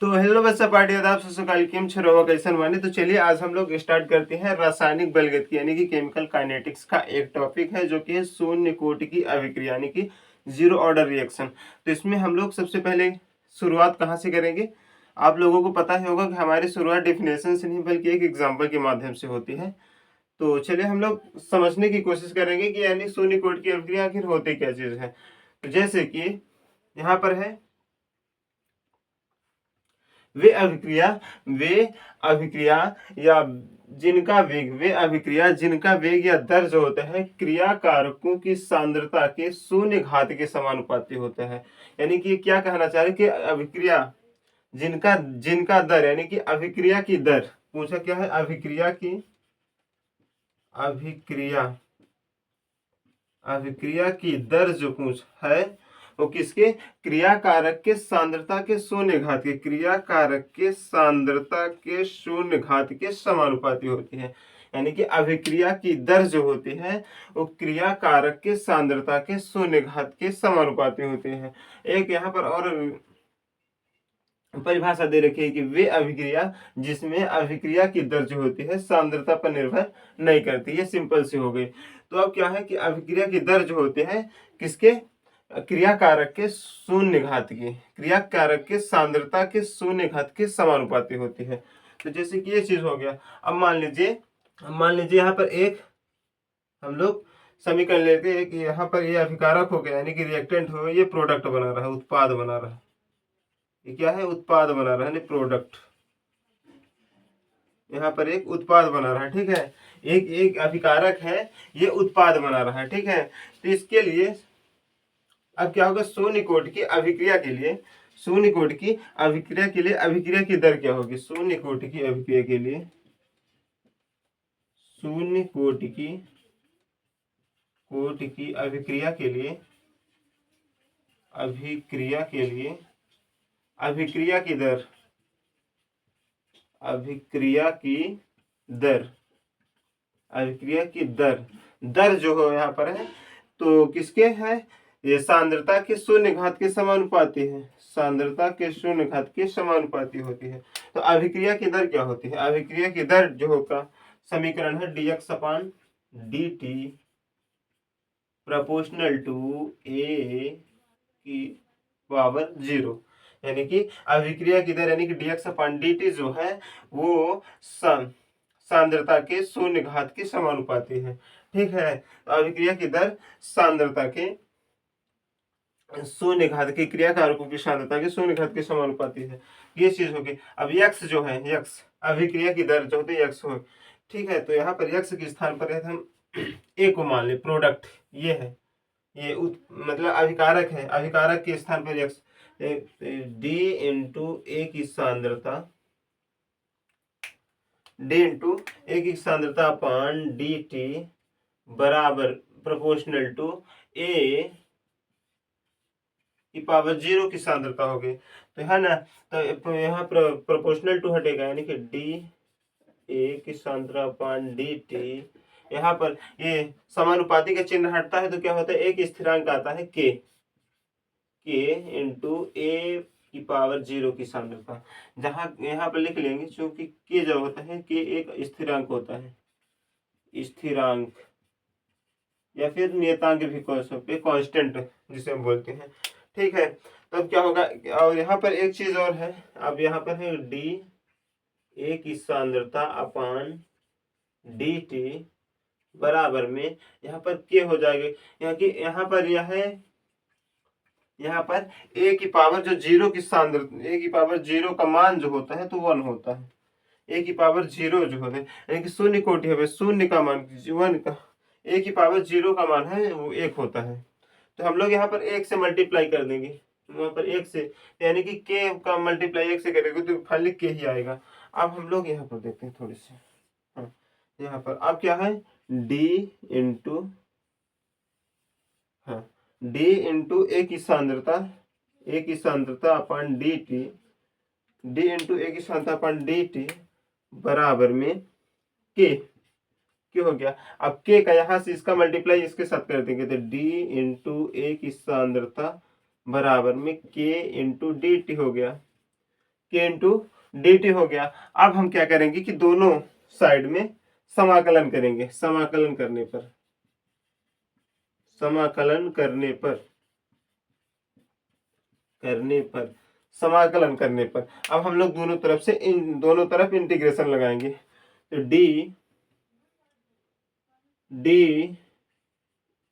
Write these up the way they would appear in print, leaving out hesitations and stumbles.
तो हेलो बच्चा पार्टी आदाब ससुकाल केम छरो कैसन माने। तो चलिए आज हम लोग स्टार्ट करते हैं रासायनिक बलगति यानी कि केमिकल काइनेटिक्स का एक टॉपिक है जो कि है शून्य कोटि की अभिक्रिया यानी कि जीरो ऑर्डर रिएक्शन। तो इसमें हम लोग सबसे पहले शुरुआत कहाँ से करेंगे। आप लोगों को पता ही होगा कि हमारी शुरुआत डेफिनेशन से नहीं बल्कि एक एग्जाम्पल के माध्यम से होती है। तो चलिए हम लोग समझने की कोशिश करेंगे कि यानी शून्य कोटि की अभिक्रिया आखिर होती क्या चीज है। तो जैसे कि यहाँ पर है वे अभिक्रिया या जिनका वेग या दर जो होता है क्रिया कारकों की सांद्रता के शून्य घात के समानुपाती होता है। यानी कि क्या कहना चाह रहे कि अभिक्रिया जिनका जिनका दर यानी कि अभिक्रिया की दर पूछा क्या है। अभिक्रिया की दर जो पूछ है वो किसके क्रिया कारक के सांद्रता के शून्य घात के शून्य घात के समानुपाती होती है। यानी कि अभिक्रिया की दर जो होती है वो क्रिया कारक के सांद्रता के शून्य घात के समानुपाती होती है। एक यहाँ पर और परिभाषा दे रखी है कि वे अभिक्रिया जिसमें अभिक्रिया की दर जो होती है सांद्रता पर निर्भर नहीं करती। ये सिंपल सी हो गई। तो अब क्या है कि अभिक्रिया की दर जो होती है किसके क्रिया कारक के शून्य घात की क्रिया कारक के सांद्रता के शून्य घात के समानुपाती होती है। तो जैसे कि ये चीज हो गया। अब मान लीजिए यहाँ पर एक हम लोग समीकरण लेते हैं कि यहाँ पर ये अभिकारक हो गया यानी कि रिएक्टेंट हो गया, ये प्रोडक्ट बना रहा है, उत्पाद बना रहा है। ये क्या है, उत्पाद बना रहा है, प्रोडक्ट। यहाँ पर एक उत्पाद बना रहा है, ठीक है। एक अभिकारक है, ये उत्पाद बना रहा है, ठीक है। तो इसके लिए अब क्या होगा, शून्य कोटि की अभिक्रिया के लिए अभिक्रिया की दर क्या होगी। शून्य कोटि की अभिक्रिया के लिए अभिक्रिया के लिए अभिक्रिया की दर जो हो यहाँ पर है तो किसके है, ये सांद्रता के शून्य घात के समानुपाती है, सांद्रता के शून्य घात के समानुपाती होती है। तो अभिक्रिया की दर क्या होती है, अभिक्रिया की दर जो होगा समीकरण है dx upon dt proportional to a की पावर 0। यानी कि अभिक्रिया की दर यानी कि dx अपान dt जो है वो सांद्रता के शून्य घात के समानुपाती है, ठीक है। तो अभिक्रिया की दर सांद्रता के शून्य घात की क्रिया कारकों की सांद्रता के शून्य घात के समानुपाती है। ये चीज होगी। अब x जो है, x अभिक्रिया की दर जो होती है x हो, ठीक है। तो यहाँ पर x के स्थान पर है हम a को मान ले, प्रोडक्ट ये है, ये मतलब अभिकारक है, अभिकारक के स्थान पर x d इंटू ए की सांद्रता अपान dt बराबर प्रोपोर्शनल टू a की पावर 0 की सांद्रता हो गई। तो है ना, तो यहाँ प्रोपोर्शनल टू हटेगा यानी कि डी ए की सांद्रता अपान डी टी। यहाँ पर ये समानुपाती का चिन्ह हटता है तो क्या होता है, एक स्थिरांक आता है के इंटू ए की पावर 0 की सांद्रता। जहां यहाँ पर लिख लेंगे क्योंकि के जो होता है के एक स्थिरांक होता है, स्थिरांक या फिर नियतांक भी कह सकते हैं, कांस्टेंट जिसे हम बोलते हैं, ठीक है। तब क्या होगा, और यहाँ पर एक चीज और है। अब यहाँ पर है डी ए की सांद्रता अपान डी टी बराबर में यहाँ पर के हो जाएगा। यहाँ पर ए की पावर जो 0 की सांद्रता, ए की पावर 0 का मान जो होता है तो 1 होता है। ए की पावर 0 जो होता है यानी कि शून्य कोटि है, शून्य का मान 1 का, ए की पावर 0 का मान है वो 1 होता है। तो हम लोग यहाँ पर 1 से मल्टीप्लाई कर देंगे, वहां पर 1 से, यानी कि के का मल्टीप्लाई 1 से करेंगे तो खाली के ही आएगा। अब हम लोग यहाँ पर देखते हैं थोड़ी सी, हाँ यहाँ पर अब क्या है डी इंटू ए की सांद्रता अपन डी टी, डी इंटू ए की सांद्रता अपन डी टी बराबर में के हो गया। अब के का यहाँ से इसका मल्टीप्लाई इसके साथ कर देंगे तो डी इंटू ए की सांद्रता बराबर में के इंटू डी टी हो गया। के इंटू डी टी हो गया। अब हम क्या करेंगे कि दोनों साइड में समाकलन करेंगे। समाकलन करने पर समाकलन करने पर करने पर समाकलन करने पर अब हम लोग दोनों तरफ से इन दोनों तरफ इंटीग्रेशन लगाएंगे। तो डी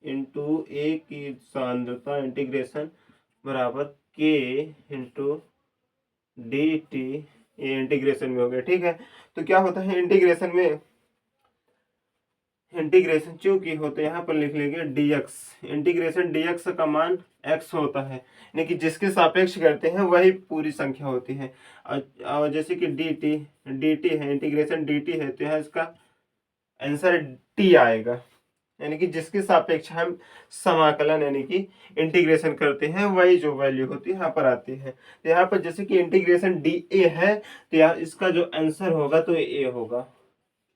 इंटू ए की सांद्रता इंटीग्रेशन बराबर के इंटू डी टी, ये इंटीग्रेशन में हो गया। ठीक है, तो क्या होता है इंटीग्रेशन में, इंटीग्रेशन चूंकि होते यहाँ पर लिख लेंगे dx, इंटीग्रेशन dx का मान x होता है, यानी कि जिसके सापेक्ष करते हैं वही पूरी संख्या होती है। और जैसे कि dt है, इंटीग्रेशन dt है, तो यहाँ इसका आंसर t आएगा, यानी कि जिसके सापेक्ष हम समाकलन यानी कि इंटीग्रेशन करते हैं वही जो वैल्यू होती है यहाँ पर आती है। तो यहाँ पर जैसे कि इंटीग्रेशन dA है, तो यहाँ इसका जो आंसर होगा तो a होगा,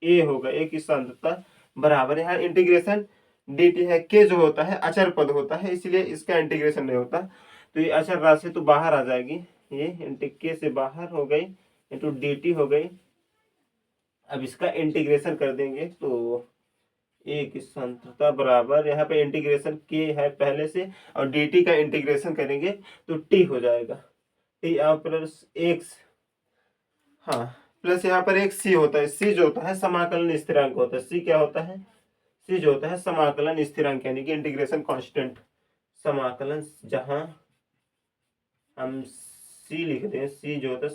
a की सांद्रता बराबर, यहाँ इंटीग्रेशन dt है, के जो होता है अचर पद होता है, इसलिए इसका इंटीग्रेशन नहीं होता, तो ये अचर राशि तो बाहर आ जाएगी, ये के से बाहर हो गई इंटू dt हो गई। अब इसका इंटीग्रेशन कर देंगे तो ए की सांद्रता बराबर, यहाँ पे इंटीग्रेशन के है पहले से और dt का इंटीग्रेशन करेंगे तो t हो जाएगा, t प्लस एक्स, हाँ प्लस यहाँ पर एक c होता है, c जो होता है समाकलन स्थिरांक होता है। c क्या होता है, c जो होता है समाकलन स्थिरांक यानी कि इंटीग्रेशन कांस्टेंट, समाकलन जहां हम c लिखते हैं, c जो होता है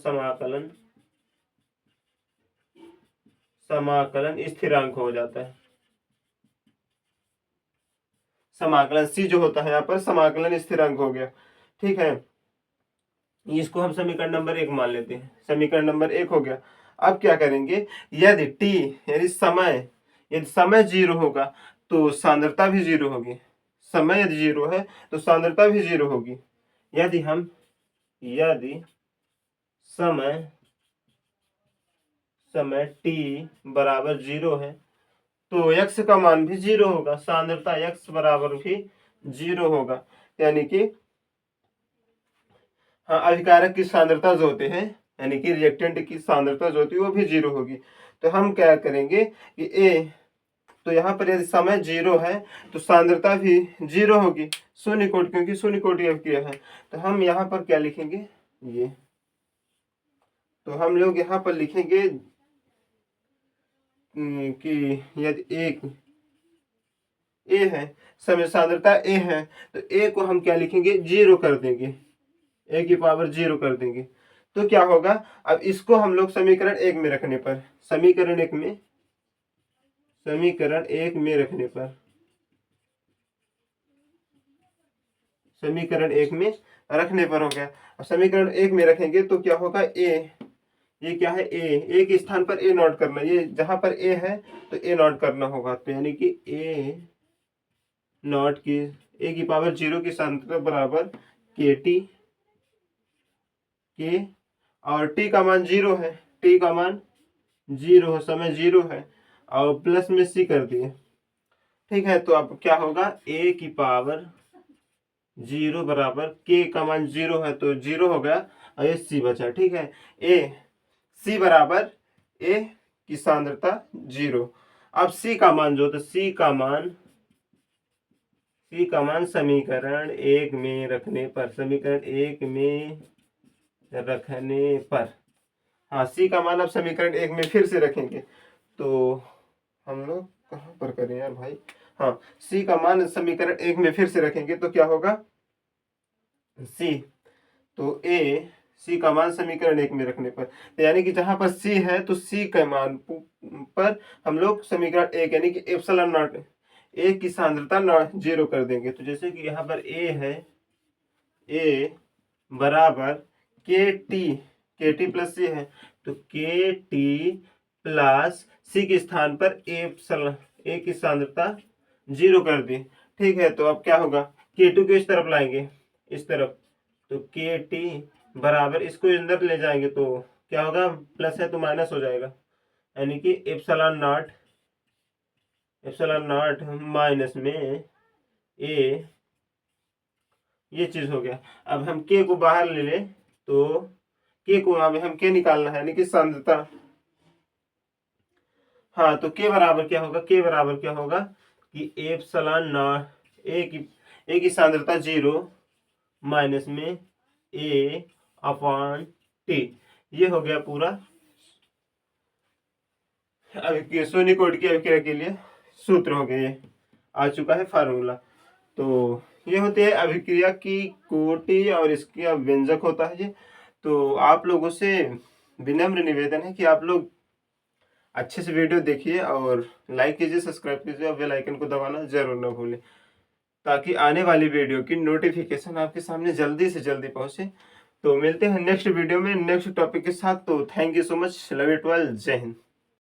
समाकलन स्थिरांक हो जाता है। समाकलन c जो होता है यहाँ पर समाकलन स्थिरांक हो गया। ठीक है, इसको हम समीकरण नंबर 1 मान लेते हैं, समीकरण नंबर 1 हो गया। अब क्या करेंगे, यदि t यानी समय, यदि समय 0 होगा तो सांद्रता भी 0 होगी, समय यदि 0 है तो सांद्रता भी 0 होगी। यदि समय t बराबर 0 है तो x का मान भी 0 होगा, सांद्रता x बराबर भी 0 होगा, यानी कि हाँ अभिकारक की सांद्रता जो होते हैं यानी कि रिएक्टेंट की सांद्रता जो होती है वो भी 0 होगी। तो हम क्या करेंगे कि a, तो यहाँ पर यदि समय 0 है तो सांद्रता भी 0 होगी, शून्य कोटि, क्योंकि शून्य कोटि अभिक्रिया है। तो हम यहाँ पर क्या लिखेंगे, ये तो हम लोग यहाँ पर लिखेंगे कि यदि एक ए है, समय सांद्रता ए है, तो ए को हम क्या लिखेंगे, 0 कर देंगे, ए की पावर 0 कर देंगे। तो क्या होगा, अब इसको हम लोग समीकरण 1 में रखने पर, समीकरण 1 में रखने पर हो गया। अब समीकरण 1 में रखेंगे तो क्या होगा, ए, ये क्या है, ए के स्थान पर ए नोट करना, ये जहां पर ए है तो ए नोट करना होगा, तो यानी कि ए नॉट की ए की पावर 0 की सांद्रता बराबर के टी, के और टी का मान 0 है, टी का मान 0 है, समय 0 है और प्लस में सी कर दिए। ठीक है, तो अब क्या होगा, ए की पावर 0 बराबर के का मान 0 है तो 0 हो गया और ये सी बचा। ठीक है, ए सी बराबर ए की सांद्रता 0। अब सी का मान जो होता है, सी का मान समीकरण 1 में रखने पर, समीकरण 1 में रखने पर, हाँ सी का मान अब समीकरण 1 में फिर से रखेंगे, तो हम लोग कहाँ पर करें यार भाई, हाँ सी का मान समीकरण 1 में फिर से रखेंगे तो क्या होगा, सी, तो ए सी का मान समीकरण 1 में रखने पर, तो यानी कि जहां पर सी है तो सी के मान पर हम लोग समीकरण 1 यानी कि एप्सिलॉन नॉट ए की सांद्रता 0 कर देंगे। तो जैसे कि यहाँ पर ए है, ए बराबर के टी प्लस सी है, तो के टी प्लस सी के स्थान पर ए की सांद्रता 0 कर दी। ठीक है, तो अब क्या होगा, के2 को इस तरफ लाएंगे, इस तरफ, तो के टी बराबर, इसको अंदर ले जाएंगे तो क्या होगा, प्लस है तो माइनस हो जाएगा, यानी कि एप्सिलॉन नॉट माइनस में ए, ये चीज हो गया। अब हम के को बाहर ले लें तो के को यहाँ पे हम के निकालना है, यानी कि सांद्रता। हाँ, तो के बराबर क्या होगा, के बराबर क्या होगा कि एप्सिलॉन नॉट ए की सांद्रता 0 माइनस में ए अपॉन टी। ये हो गया पूरा सोनिकोड की अभिक्रिया के लिए सूत्र हो गया, ये आ चुका है फार्मूला। तो ये होती है अभिक्रिया की कोटि और इसका व्यंजक होता है ये। तो आप लोगों से विनम्र निवेदन है कि आप लोग अच्छे से वीडियो देखिए और लाइक कीजिए, सब्सक्राइब कीजिए और बेल आइकन को दबाना जरूर ना भूलें, ताकि आने वाली वीडियो की नोटिफिकेशन आपके सामने जल्दी से जल्दी पहुंचे। तो मिलते हैं नेक्स्ट वीडियो में नेक्स्ट टॉपिक के साथ। तो thank you so much, love you 12, जय हिंद।